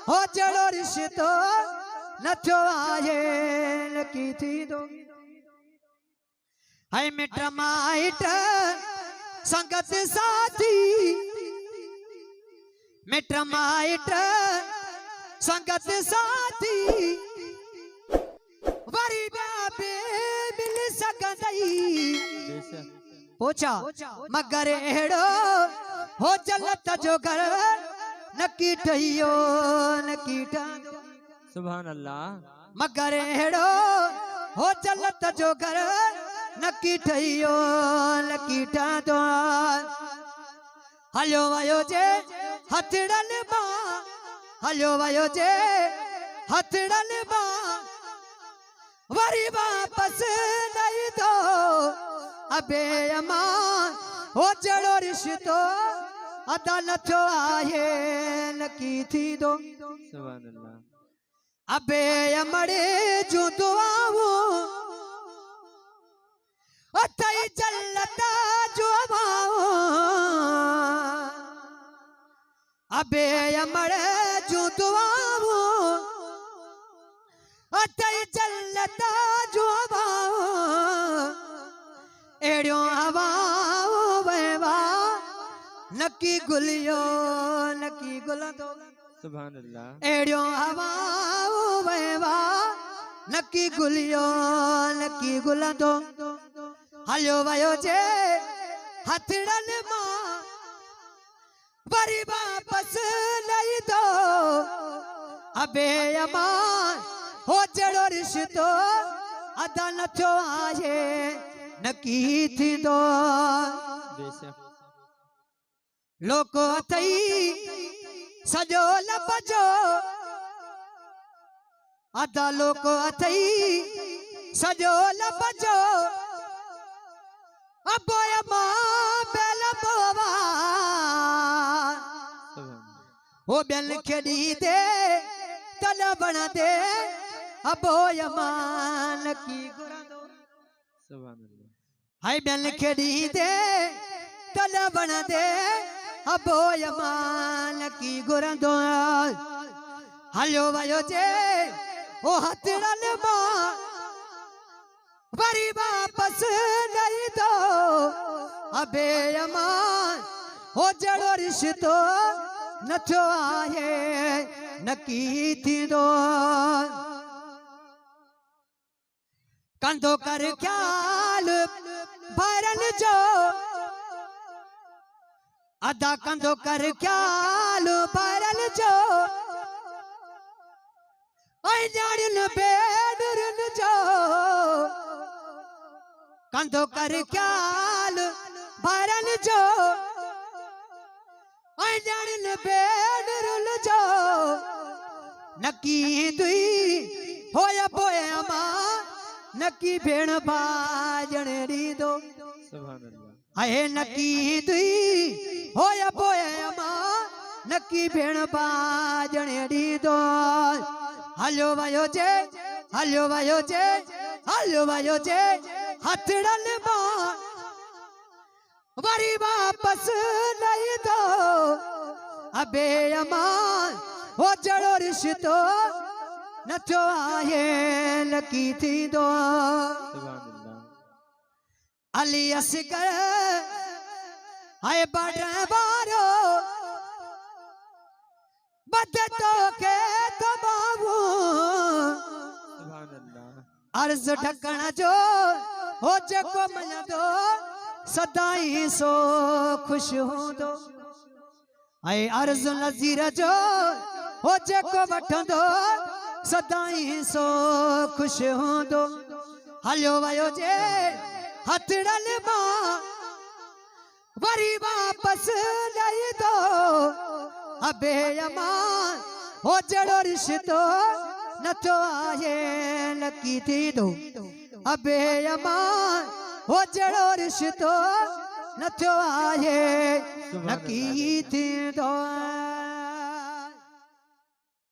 हो जड़ो रिश्तो नथो आए नकी थी दो है मिट माइट संगत साथी मिट माइट संगत साथी वरी बाबे मिल सकदई पोचा मगर एड़ो हो चलत जो घर नकी ठहियो नकी ठांदो सुभान अल्लाह मगर एड़ो हो चलत जो घर नकी ठहियो नकी ठांदो हलो वयो जे हथड़ल बा हलो वयो जे हथड़ल बा वरी वापस नहीं दो अबे अमा हो जड़ो रिश्तो अदालत आए नकी थी दो सुभान अल्लाह अबे अमड़े जो दुआओ अतई चलता जो वाओ अबे अमड़े जो दुआओ अतई चलता जो वाओ एड़ो हवाओ वेवा नकी गुलियो नकी गुलंदो सुभान अल्लाह एड़ो हवाओ वेवा नकी गुलियो नकी गुलंदो हलो वयो जे हथड़ल मां वरी वापस नहीं दो अबे अमान हो जड़ो रिश्तो अदालत आए नकी थी दो लोको थई सजो लपजो अदा लोको थई सजो लपजो अबोया मां बेल बोवा वो बेल खेड़ी दे तल बन दे अबोया मां नकी गुरंदो सुभान अल्लाह हाय बेल खेड़ी दे तल बन दे अबोया मां नकी गुरंदो हलो वयो जे ओ हथड़ल मां वरी वापस नहीं दो अबे अमान हो जड़ो रिश्तो नथो आए नकी थी दो कंधो कर ख्याल भरन जो अदा कंधो कर ख्याल भरन जो जाड़न बेडरन जो कंधो कर ख्याल भरन जो जाड़न बेडरन जो नकी दुई होया पोया मां नकी भेण बाजण दी दो सुभान अल्लाह आहे नकी दुई होया पोया मां नकी भेण बाजण दी दो हलो वयो जे हलो वयो जे हलो वयो जे हथड़ल मां वरी वापस नहीं दो अबे अमान हो जड़ो रिश्तो नथो आए नकी थी दो सुभान अल्लाह अली असगर हाय बड़ बारो बदतो के तबावू सुभान अल्लाह अर्ज ढकण जो हो जको मलंदो सदाई सो खुश हूंदो ऐं अर्ज नज़ीर जो हो जको वठंदो सदाई सो खुश हूंदो हलो वयो जे हथड़ल मां वरी वापस नहीं दो अबे अमान हो जड़ो रिश्तो नथो आए नकी थी दो अबे अमान हो जड़ो रिश्तो नथो आए नकी थी दो।